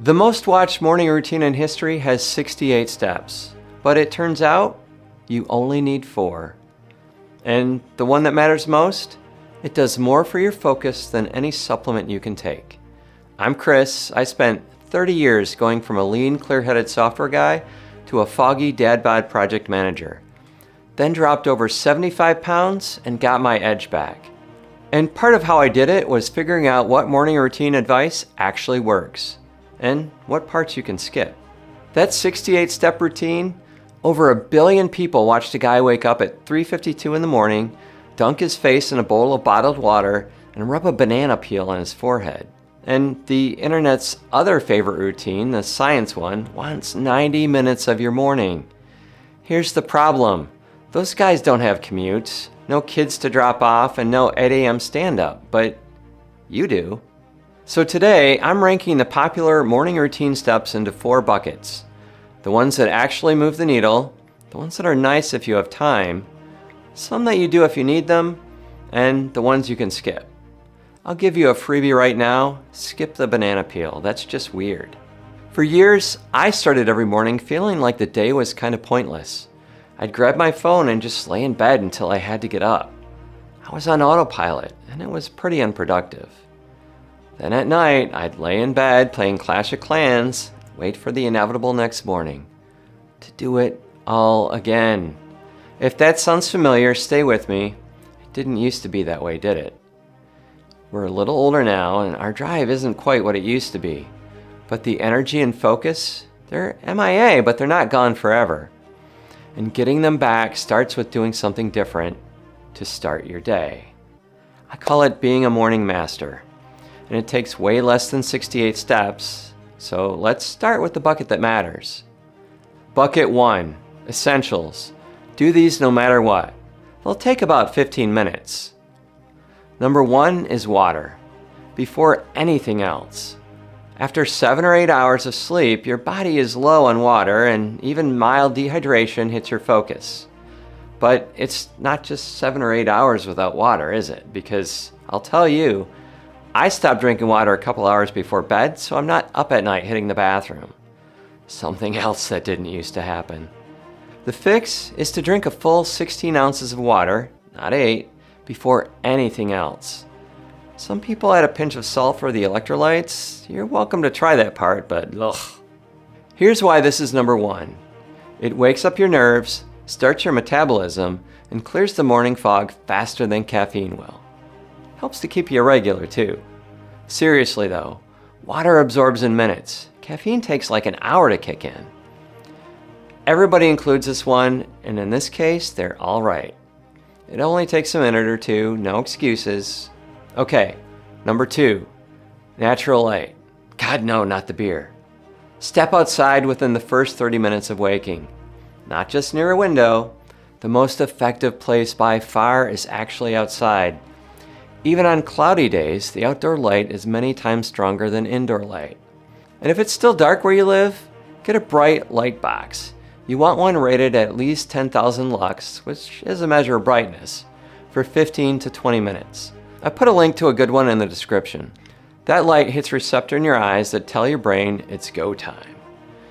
The most watched morning routine in history has 68 steps, but it turns out you only need 4. And the one that matters most? It does more for your focus than any supplement you can take. I'm Chris. I spent 30 years going from a lean, clear-headed software guy to a foggy dad bod project manager. Then dropped over 75 pounds and got my edge back. And part of how I did it was figuring out what morning routine advice actually works and what parts you can skip. That 68-step routine, over 1 billion people watched a guy wake up at 3:52 in the morning, dunk his face in a bowl of bottled water, and rub a banana peel on his forehead. And the internet's other favorite routine, the science one, wants 90 minutes of your morning. Here's the problem. Those guys don't have commutes, no kids to drop off, and no 8 a.m. stand-up, but you do. So today, I'm ranking the popular morning routine steps into 4 buckets. The ones that actually move the needle, the ones that are nice if you have time, some that you do if you need them, and the ones you can skip. I'll give you a freebie right now. Skip the banana peel. That's just weird. For years, I started every morning feeling like the day was kind of pointless. I'd grab my phone and just lay in bed until I had to get up. I was on autopilot, and it was pretty unproductive. Then at night, I'd lay in bed playing Clash of Clans, wait for the inevitable next morning. To do it all again. If that sounds familiar, stay with me. It didn't used to be that way, did it? We're a little older now, and our drive isn't quite what it used to be. But the energy and focus, they're MIA, but they're not gone forever. And getting them back starts with doing something different to start your day. I call it being a morning master. And it takes way less than 68 steps, so let's start with the bucket that matters. Bucket 1, essentials. Do these no matter what. They'll take about 15 minutes. Number 1 is water, before anything else. After 7 or 8 hours of sleep, your body is low on water and even mild dehydration hits your focus. But it's not just 7 or 8 hours without water, is it? Because I'll tell you, I stopped drinking water a couple hours before bed, so I'm not up at night hitting the bathroom. Something else that didn't used to happen. The fix is to drink a full 16 ounces of water, not 8, before anything else. Some people add a pinch of salt for the electrolytes. You're welcome to try that part, but ugh. Here's why this is number 1. It wakes up your nerves, starts your metabolism, and clears the morning fog faster than caffeine will. Helps to keep you regular too. Seriously though, water absorbs in minutes. Caffeine takes like an hour to kick in. Everybody includes this one, and in this case, they're all right. It only takes a minute or two, no excuses. Okay, number 2, natural light. God no, not the beer. Step outside within the first 30 minutes of waking. Not just near a window. The most effective place by far is actually outside. Even on cloudy days, the outdoor light is many times stronger than indoor light. And if it's still dark where you live, get a bright light box. You want one rated at least 10,000 lux, which is a measure of brightness, for 15 to 20 minutes. I put a link to a good one in the description. That light hits receptors in your eyes that tell your brain it's go time.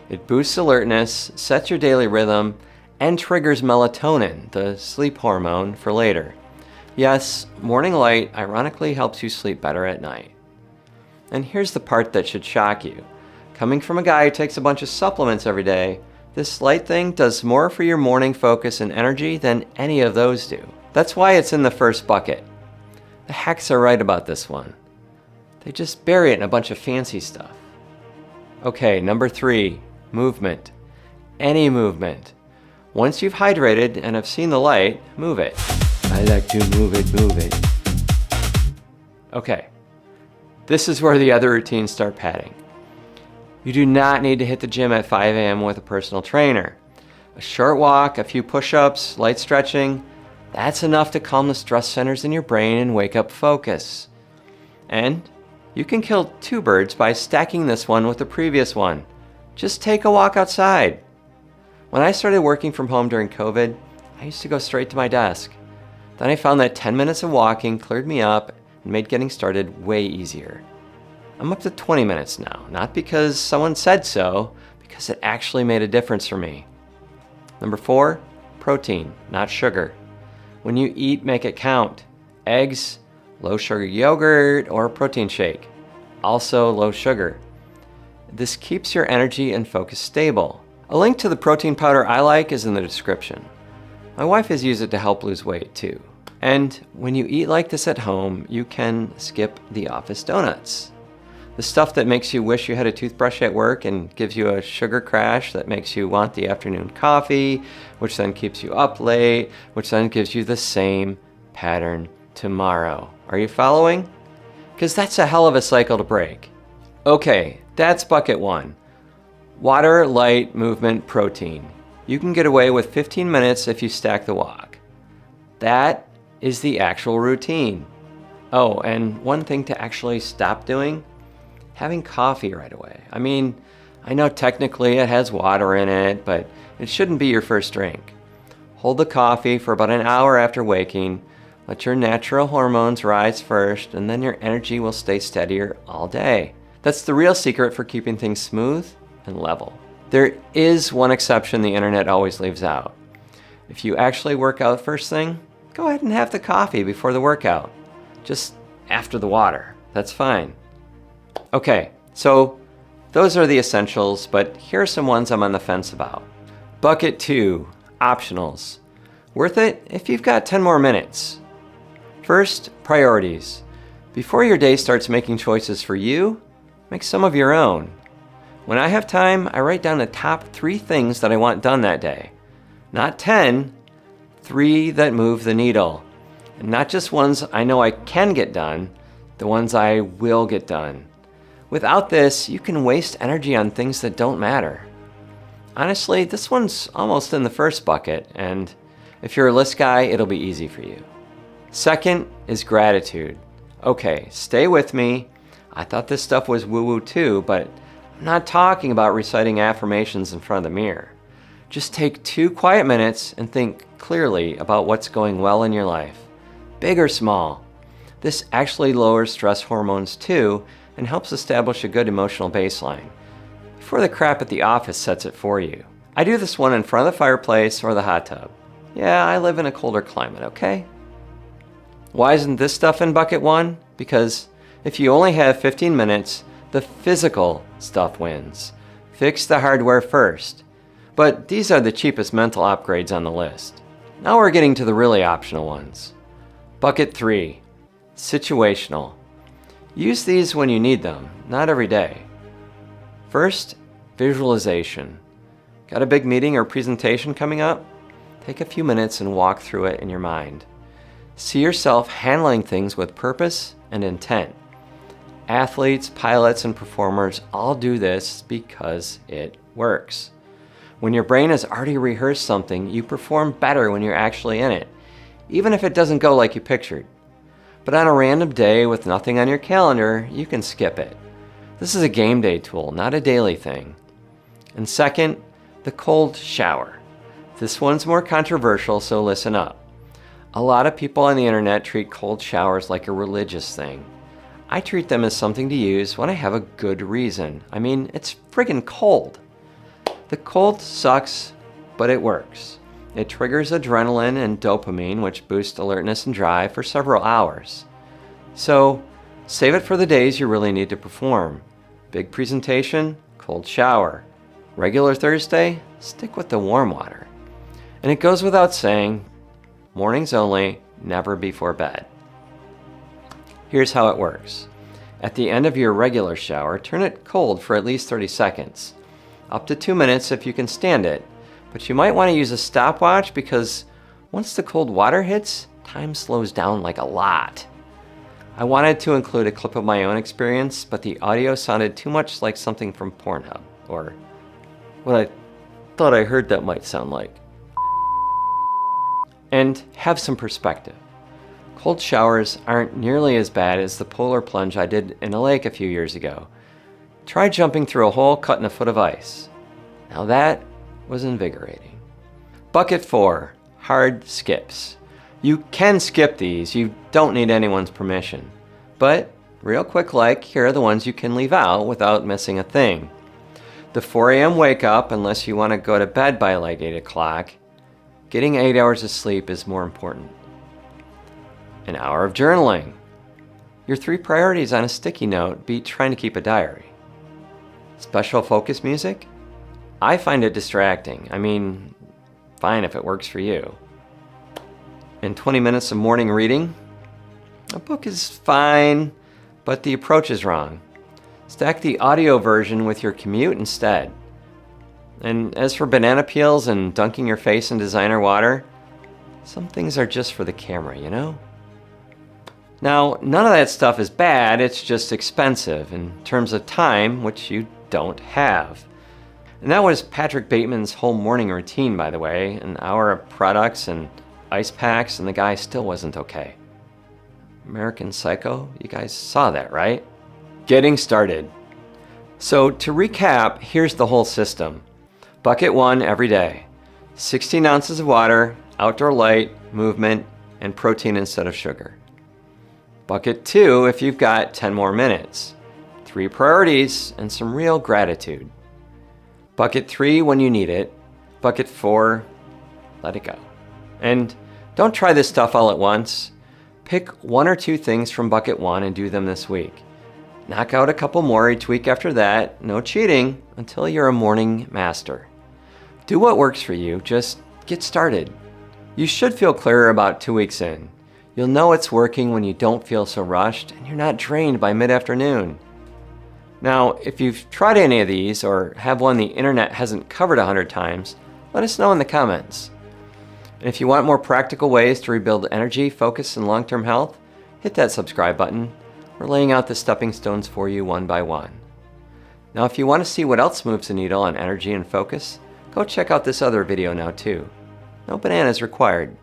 It boosts alertness, sets your daily rhythm, and triggers melatonin, the sleep hormone, for later. Yes, morning light ironically helps you sleep better at night. And here's the part that should shock you. Coming from a guy who takes a bunch of supplements every day, this light thing does more for your morning focus and energy than any of those do. That's why it's in the first bucket. The hacks are right about this one. They just bury it in a bunch of fancy stuff. Okay, number 3, movement. Any movement. Once you've hydrated and have seen the light, move it. I like to move it. Okay, this is where the other routines start padding. You do not need to hit the gym at 5 a.m. with a personal trainer. A short walk, a few push-ups, light stretching, that's enough to calm the stress centers in your brain and wake up focus. And you can kill 2 birds by stacking this one with the previous one. Just take a walk outside. When I started working from home during COVID, I used to go straight to my desk. Then I found that 10 minutes of walking cleared me up and made getting started way easier. I'm up to 20 minutes now, not because someone said so, because it actually made a difference for me. Number 4, protein, not sugar. When you eat, make it count. Eggs, low sugar yogurt, or protein shake. Also low sugar. This keeps your energy and focus stable. A link to the protein powder I like is in the description. My wife has used it to help lose weight too. And when you eat like this at home, you can skip the office donuts. The stuff that makes you wish you had a toothbrush at work and gives you a sugar crash that makes you want the afternoon coffee, which then keeps you up late, which then gives you the same pattern tomorrow. Are you following? Because that's a hell of a cycle to break. Okay, that's bucket 1. Water, light, movement, protein. You can get away with 15 minutes if you stack the walk. That is the actual routine. Oh, and one thing to actually stop doing, having coffee right away. I mean, I know technically it has water in it, but it shouldn't be your first drink. Hold the coffee for about an hour after waking, let your natural hormones rise first, and then your energy will stay steadier all day. That's the real secret for keeping things smooth and level. There is one exception the internet always leaves out. If you actually work out first thing, go ahead and have the coffee before the workout. Just after the water. That's fine. Okay, so those are the essentials, but here are some ones I'm on the fence about. Bucket 2, optionals. Worth it if you've got 10 more minutes. First, priorities. Before your day starts making choices for you, make some of your own. When I have time, I write down the top 3 things that I want done that day. Not 10, 3 that move the needle. And not just ones I know I can get done, the ones I will get done. Without this, you can waste energy on things that don't matter. Honestly, this one's almost in the first bucket, and if you're a list guy, it'll be easy for you. Second is gratitude. Okay, stay with me. I thought this stuff was woo-woo too, but I'm not talking about reciting affirmations in front of the mirror. Just take 2 quiet minutes and think clearly about what's going well in your life, big or small. This actually lowers stress hormones too and helps establish a good emotional baseline before the crap at the office sets it for you. I do this one in front of the fireplace or the hot tub. Yeah, I live in a colder climate, okay? Why isn't this stuff in bucket 1? Because if you only have 15 minutes, the physical stuff wins. Fix the hardware first. But these are the cheapest mental upgrades on the list. Now we're getting to the really optional ones. Bucket 3, situational. Use these when you need them, not every day. First, visualization. Got a big meeting or presentation coming up? Take a few minutes and walk through it in your mind. See yourself handling things with purpose and intent. Athletes, pilots, and performers all do this because it works. When your brain has already rehearsed something, you perform better when you're actually in it, even if it doesn't go like you pictured. But on a random day with nothing on your calendar, you can skip it. This is a game day tool, not a daily thing. And second, the cold shower. This one's more controversial, so listen up. A lot of people on the internet treat cold showers like a religious thing. I treat them as something to use when I have a good reason. I mean, it's friggin' cold. The cold sucks, but it works. It triggers adrenaline and dopamine, which boost alertness and drive for several hours. So, save it for the days you really need to perform. Big presentation, cold shower. Regular Thursday, stick with the warm water. And it goes without saying, mornings only, never before bed. Here's how it works. At the end of your regular shower, turn it cold for at least 30 seconds. Up to 2 minutes if you can stand it. But you might want to use a stopwatch because once the cold water hits, time slows down like a lot. I wanted to include a clip of my own experience, but the audio sounded too much like something from Pornhub, or what I thought I heard that might sound like. And have some perspective. Cold showers aren't nearly as bad as the polar plunge I did in a lake a few years ago. Try jumping through a hole cut in a foot of ice. Now that was invigorating. Bucket 4, hard skips. You can skip these, you don't need anyone's permission. But real quick like, here are the ones you can leave out without missing a thing. The 4 a.m. wake up, unless you want to go to bed by like 8 o'clock. Getting 8 hours of sleep is more important. An hour of journaling. Your 3 priorities on a sticky note beat trying to keep a diary. Special focus music? I find it distracting. I mean, fine if it works for you. And 20 minutes of morning reading? A book is fine, but the approach is wrong. Stack the audio version with your commute instead. And as for banana peels and dunking your face in designer water, some things are just for the camera, you know? Now, none of that stuff is bad, it's just expensive in terms of time, which you don't have. And that was Patrick Bateman's whole morning routine, by the way, an hour of products and ice packs, and the guy still wasn't okay. American Psycho, you guys saw that, right? Getting started. So to recap, here's the whole system. Bucket 1 every day. 16 ounces of water, outdoor light, movement, and protein instead of sugar. Bucket 2 if you've got 10 more minutes. 3 priorities and some real gratitude. Bucket 3 when you need it. Bucket 4, let it go. And don't try this stuff all at once. Pick 1 or 2 things from bucket 1 and do them this week. Knock out a couple more each week after that. No cheating until you're a morning master. Do what works for you. Just get started. You should feel clearer about 2 weeks in. You'll know it's working when you don't feel so rushed and you're not drained by mid-afternoon. Now, if you've tried any of these or have one the internet hasn't covered 100 times, let us know in the comments. And if you want more practical ways to rebuild energy, focus, and long-term health, hit that subscribe button. We're laying out the stepping stones for you one by one. Now, if you want to see what else moves the needle on energy and focus, go check out this other video now too. No bananas required.